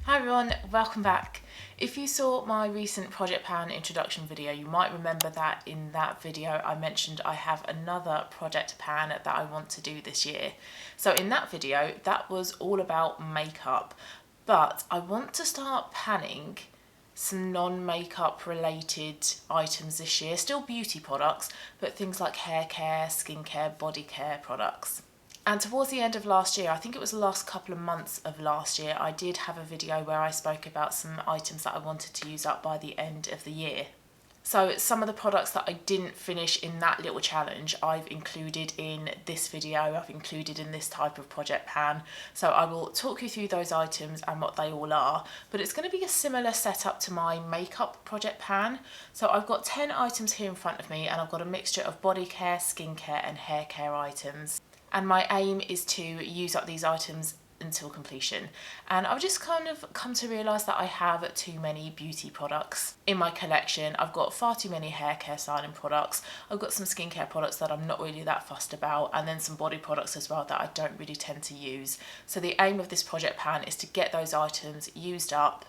Hi everyone, welcome back. If you saw my recent project pan introduction video, you might remember that in that video I mentioned I have another project pan that I want to do this year. So in that video, that was all about makeup, but I want to start panning some non-makeup related items this year, still beauty products, but things like hair care, skincare, body care products. And towards the end of last year, I think it was the last couple of months of last year, I did have a video where I spoke about some items that I wanted to use up by the end of the year. So some of the products that I didn't finish in that little challenge, I've included in this video, I've included in this type of project pan. So I will talk you through those items and what they all are, but it's going to be a similar setup to my makeup project pan. So I've got 10 items here in front of me and I've got a mixture of body care, skincare and hair care items. And my aim is to use up these items until completion. And I've just kind of come to realise that I have too many beauty products in my collection. I've got far too many hair care styling products. I've got some skincare products that I'm not really that fussed about, and then some body products as well that I don't really tend to use. So the aim of this project pan is to get those items used up,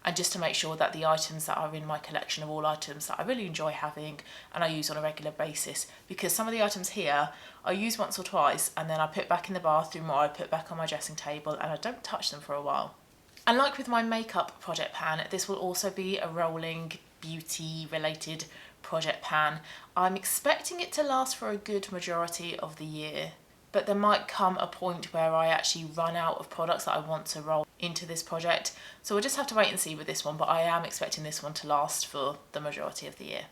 and just to make sure that the items that are in my collection are all items that I really enjoy having and I use on a regular basis, because some of the items here I use once or twice and then I put back in the bathroom or I put back on my dressing table and I don't touch them for a while. And like with my makeup project pan, this will also be a rolling beauty related project pan. I'm expecting it to last for a good majority of the year, but there might come a point where I actually run out of products that I want to roll into this project. So we'll just have to wait and see with this one, but I am expecting this one to last for the majority of the year.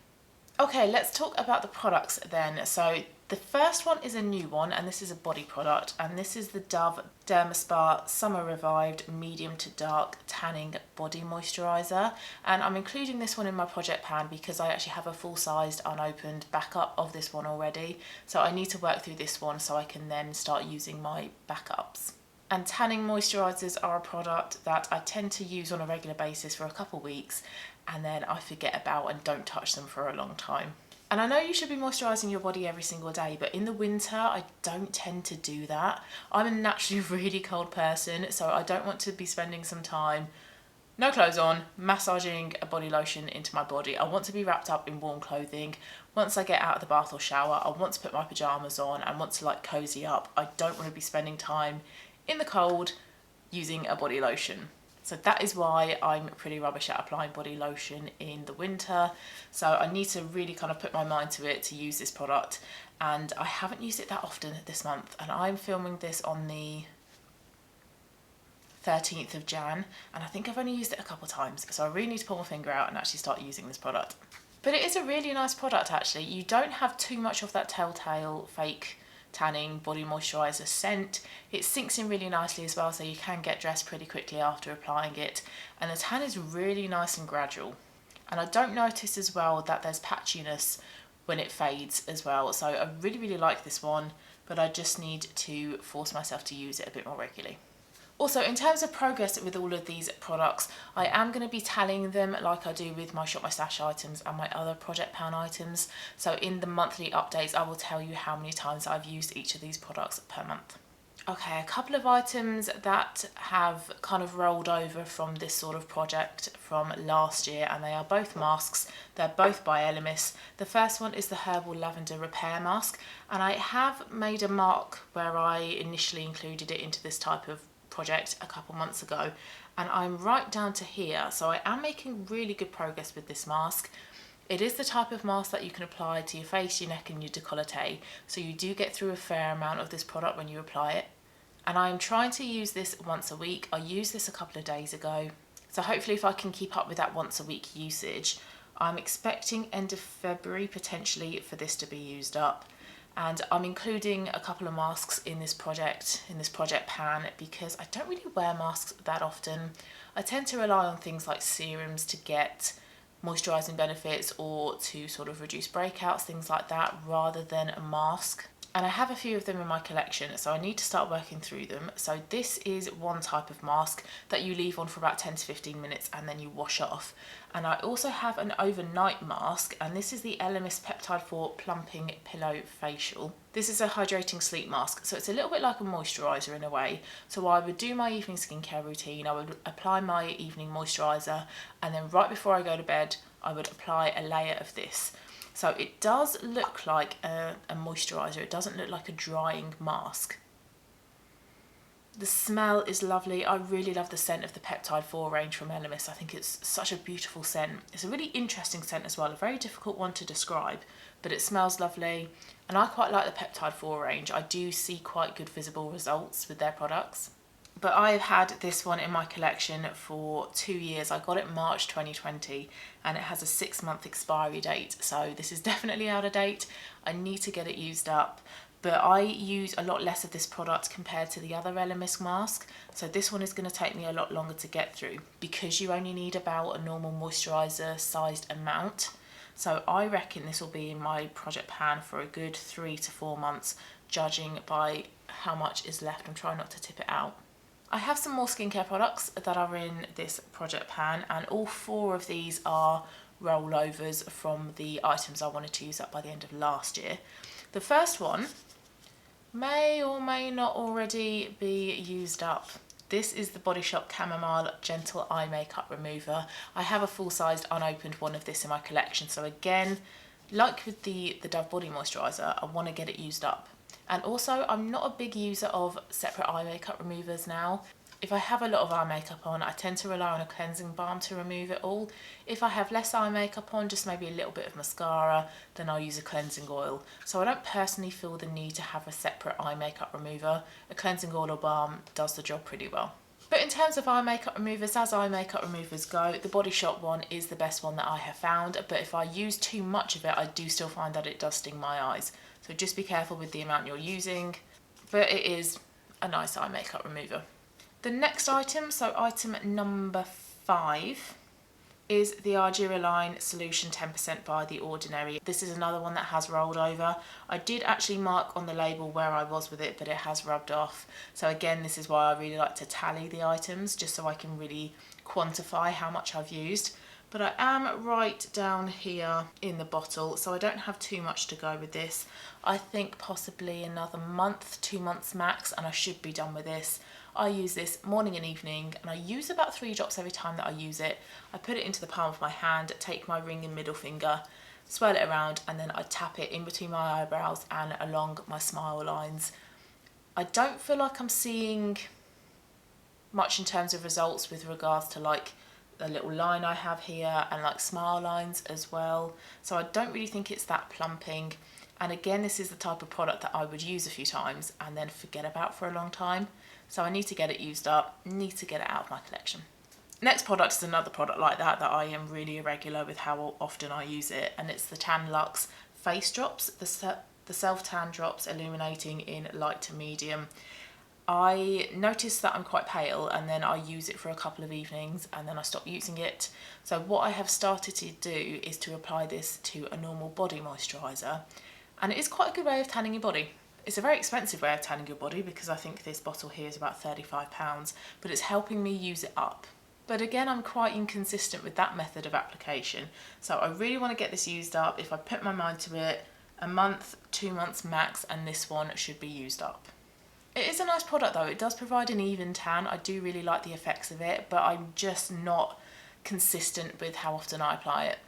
Okay, let's talk about the products then. So the first one is a new one, and this is a body product, and this is the Dove Dermaspa Summer Revived Medium to Dark Tanning Body Moisturiser. And I'm including this one in my project pan because I actually have a full-sized unopened backup of this one already. So I need to work through this one so I can then start using my backups. And tanning moisturisers are a product that I tend to use on a regular basis for a couple of weeks and then I forget about and don't touch them for a long time. And I know you should be moisturising your body every single day, but in the winter I don't tend to do that. I'm a naturally really cold person, so I don't want to be spending some time, no clothes on, massaging a body lotion into my body. I want to be wrapped up in warm clothing. Once I get out of the bath or shower, I want to put my pyjamas on and want to like cozy up. I don't want to be spending time in the cold using a body lotion. So that is why I'm pretty rubbish at applying body lotion in the winter. So I need to really kind of put my mind to it to use this product, and I haven't used it that often this month, and I'm filming this on the 13th of Jan, and I think I've only used it a couple of times, so I really need to pull my finger out and actually start using this product. But it is a really nice product actually. You don't have too much of that telltale fake tanning body moisturiser scent. It sinks in really nicely as well, so you can get dressed pretty quickly after applying it, and the tan is really nice and gradual. And I don't notice as well that there's patchiness when it fades as well, so I really like this one, but I just need to force myself to use it a bit more regularly. Also, in terms of progress with all of these products, I am going to be tallying them like I do with my Shop My Stash items and my other project pan items. So in the monthly updates, I will tell you how many times I've used each of these products per month. Okay, a couple of items that have kind of rolled over from this sort of project from last year, and they are both masks. They're both by Elemis. The first one is the Herbal Lavender Repair Mask, and I have made a mark where I initially included it into this type of project a couple months ago, and I'm right down to here, so I am making really good progress with this mask. It is the type of mask that you can apply to your face, your neck and your décolleté, so you do get through a fair amount of this product when you apply it, and I am trying to use this once a week. I used this a couple of days ago, so hopefully if I can keep up with that once a week usage, I'm expecting end of February potentially for this to be used up. And I'm including a couple of masks in this project pan because I don't really wear masks that often. I tend to rely on things like serums to get moisturising benefits or to sort of reduce breakouts, things like that, rather than a mask. and I have a few of them in my collection, so I need to start working through them. So this is one type of mask that you leave on for about 10 to 15 minutes and then you wash off. And I also have an overnight mask, and this is the Elemis Peptide 4 Plumping Pillow Facial. This is a hydrating sleep mask, so it's a little bit like a moisturiser in a way. So I would do my evening skincare routine, I would apply my evening moisturiser, and then right before I go to bed, I would apply a layer of this. So it does look like a moisturiser, it doesn't look like a drying mask. The smell is lovely. I really love the scent of the Peptide 4 range from Elemis. I think it's such a beautiful scent. It's a really interesting scent as well, a very difficult one to describe, but it smells lovely. And I quite like the Peptide 4 range. I do see quite good visible results with their products. But I've had this one in my collection for 2 years. I got it March 2020 and it has a 6-month expiry date. So this is definitely out of date. I need to get it used up. But I use a lot less of this product compared to the other Elemis mask. So this one is going to take me a lot longer to get through because you only need about a normal moisturiser sized amount. So I reckon this will be in my project pan for a good 3 to 4 months, judging by how much is left. I'm trying not to tip it out. I have some more skincare products that are in this project pan, and all 4 of these are rollovers from the items I wanted to use up by the end of last year. The first one may or may not already be used up. This is the Body Shop Camomile Gentle Eye Makeup Remover. I have a full-sized unopened one of this in my collection, so again, like with the Dove Body Moisturiser, I want to get it used up. And also, I'm not a big user of separate eye makeup removers now. If I have a lot of eye makeup on, I tend to rely on a cleansing balm to remove it all. If I have less eye makeup on, just maybe a little bit of mascara, then I'll use a cleansing oil. So I don't personally feel the need to have a separate eye makeup remover. A cleansing oil or balm does the job pretty well. But in terms of eye makeup removers, as eye makeup removers go, the Body Shop one is the best one that I have found. But if I use too much of it, I do still find that it does sting my eyes. So just be careful with the amount you're using, but it is a nice eye makeup remover. The next item, so item number 5, is the Argireline Solution 10% by The Ordinary. This is another one that has rolled over. I did actually mark on the label where I was with it, but it has rubbed off. So again, this is why I really like to tally the items, just so I can really quantify how much I've used. But I am right down here in the bottle, so I don't have too much to go with this. I think possibly another month, 2 months max, and I should be done with this. I use this morning and evening, and I use about 3 drops every time that I use it. I put it into the palm of my hand, take my ring and middle finger, swirl it around, and then I tap it in between my eyebrows and along my smile lines. I don't feel like I'm seeing much in terms of results with regards to like the little line I have here and like smile lines as well. So I don't really think it's that plumping. And again, this is the type of product that I would use a few times and then forget about for a long time. So I need to get it used up, need to get it out of my collection. Next product is another product like that I am really irregular with how often I use it, and it's the Tan Luxe Face Drops, the Self-Tan Drops Illuminating in Light to Medium. I noticed that I'm quite pale, and then I use it for a couple of evenings and then I stop using it. So what I have started to do is to apply this to a normal body moisturiser, and it is quite a good way of tanning your body. It's a very expensive way of tanning your body because I think this bottle here is about £35, but it's helping me use it up. But again, I'm quite inconsistent with that method of application. So I really want to get this used up. If I put my mind to it, a month, 2 months max, and this one should be used up. It is a nice product though. It does provide an even tan. I do really like the effects of it, but I'm just not consistent with how often I apply it.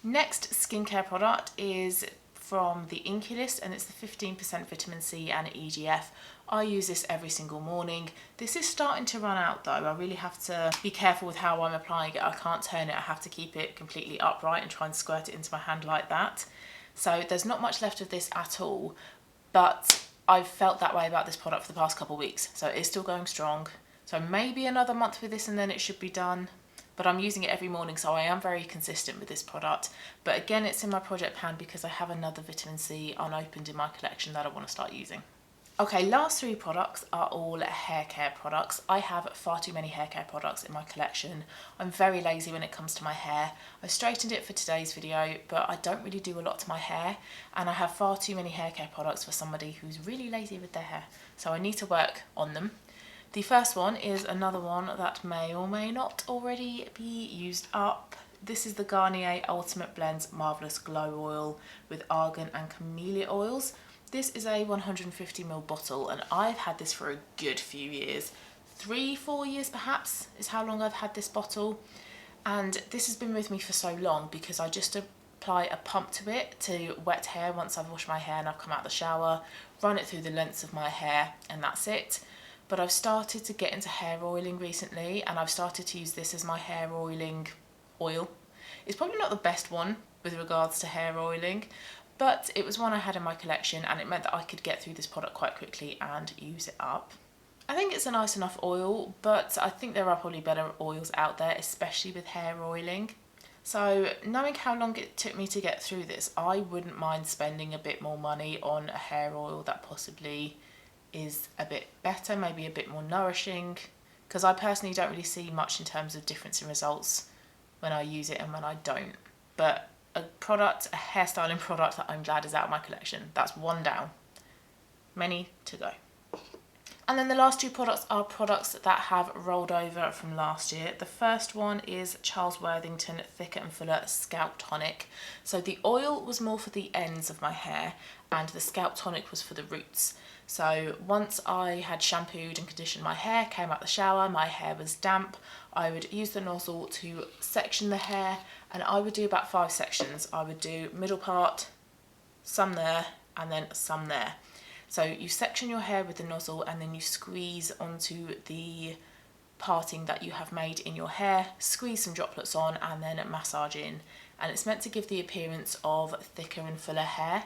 Next skincare product is from the Inkey list, and it's the 15% vitamin C and EGF. I use this every single morning. This is starting to run out though. I really have to be careful with how I'm applying it. I can't turn it. I have to keep it completely upright and try and squirt it into my hand like that. So there's not much left of this at all, but I've felt that way about this product for the past couple of weeks. So it is still going strong. So maybe another month with this and then it should be done. But I'm using it every morning, so I am very consistent with this product. But again, it's in my project pan because I have another vitamin C unopened in my collection that I want to start using. Okay, last three products are all hair care products. I have far too many hair care products in my collection. I'm very lazy when it comes to my hair. I straightened it for today's video, but I don't really do a lot to my hair, and I have far too many hair care products for somebody who's really lazy with their hair. So I need to work on them. The first one is another one that may or may not already be used up. This is the Garnier Ultimate Blends Marvellous Glow Oil with Argan and Camellia oils. This is a 150ml bottle, and I've had this for a good few years. 3-4 years perhaps is how long I've had this bottle. And this has been with me for so long because I just apply a pump to it to wet hair once I've washed my hair and I've come out of the shower, run it through the lengths of my hair, and that's it. But I've started to get into hair oiling recently, and I've started to use this as my hair oiling oil. It's probably not the best one with regards to hair oiling, but it was one I had in my collection and it meant that I could get through this product quite quickly and use it up. I think it's a nice enough oil, but I think there are probably better oils out there, especially with hair oiling. So knowing how long it took me to get through this, I wouldn't mind spending a bit more money on a hair oil that possibly is a bit better, maybe a bit more nourishing, because I personally don't really see much in terms of difference in results when I use it and when I don't. But a hairstyling product that I'm glad is out of my collection. That's one down. Many to go. And then the last two products are products that have rolled over from last year. The first one is Charles Worthington Thicker and Fuller Scalp Tonic. So the oil was more for the ends of my hair and the Scalp Tonic was for the roots. So once I had shampooed and conditioned my hair, came out the shower, my hair was damp, I would use the nozzle to section the hair, and I would do about 5 sections. I would do middle part, some there, and then some there. So you section your hair with the nozzle and then you squeeze onto the parting that you have made in your hair, squeeze some droplets on and then massage in. And it's meant to give the appearance of thicker and fuller hair.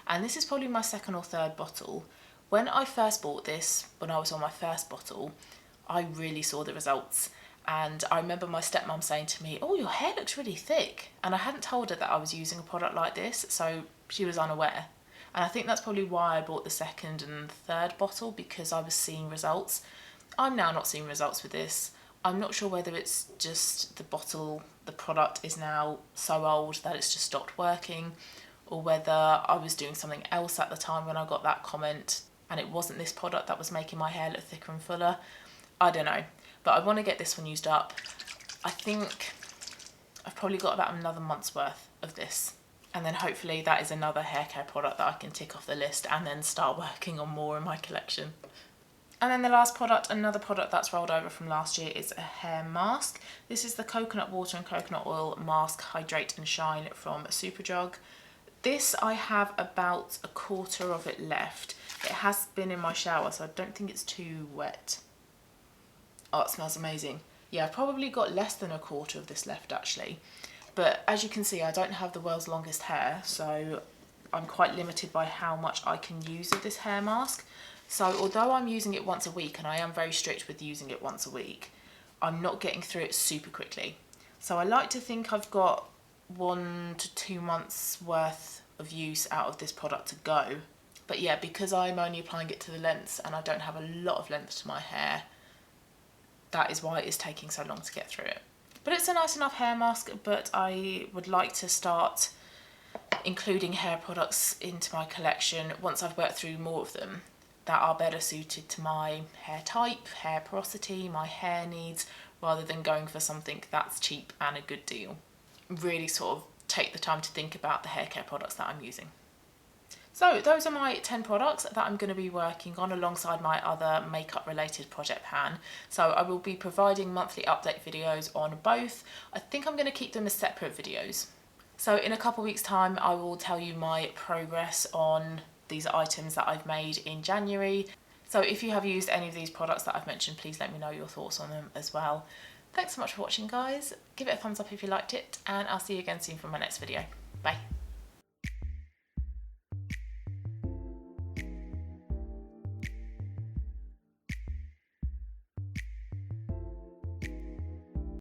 And this is probably my second or third bottle. When I first bought this, when I was on my first bottle, I really saw the results. And I remember my stepmom saying to me, "Oh, your hair looks really thick." And I hadn't told her that I was using a product like this, so she was unaware. And I think that's probably why I bought the second and third bottle, because I was seeing results. I'm now not seeing results with this. I'm not sure whether it's just the bottle, the product is now so old that it's just stopped working, or whether I was doing something else at the time when I got that comment and it wasn't this product that was making my hair look thicker and fuller. I don't know, but I want to get this one used up. I think I've probably got about another month's worth of this. And then hopefully that is another hair care product that I can tick off the list and then start working on more in my collection. And then the last product, another product that's rolled over from last year, is a hair mask. This is the Coconut Water and Coconut Oil Mask Hydrate and Shine from Superdrug. This, I have about a quarter of it left. It has been in my shower, so I don't think it's too wet. Oh, it smells amazing. Yeah, I've probably got less than a quarter of this left actually. But as you can see, I don't have the world's longest hair, so I'm quite limited by how much I can use of this hair mask. So although I'm using it once a week, and I am very strict with using it once a week, I'm not getting through it super quickly. So I like to think I've got 1 to 2 months worth of use out of this product to go. But yeah, because I'm only applying it to the lengths and I don't have a lot of length to my hair, that is why it's taking so long to get through it. But it's a nice enough hair mask, but I would like to start including hair products into my collection once I've worked through more of them that are better suited to my hair type, hair porosity, my hair needs, rather than going for something that's cheap and a good deal. Really sort of take the time to think about the hair care products that I'm using. So those are my 10 products that I'm going to be working on alongside my other makeup related project pan. So I will be providing monthly update videos on both. I think I'm going to keep them as separate videos. So in a couple of weeks time I will tell you my progress on these items that I've made in January. So if you have used any of these products that I've mentioned, please let me know your thoughts on them as well. Thanks so much for watching guys. Give it a thumbs up if you liked it, and I'll see you again soon for my next video. Bye.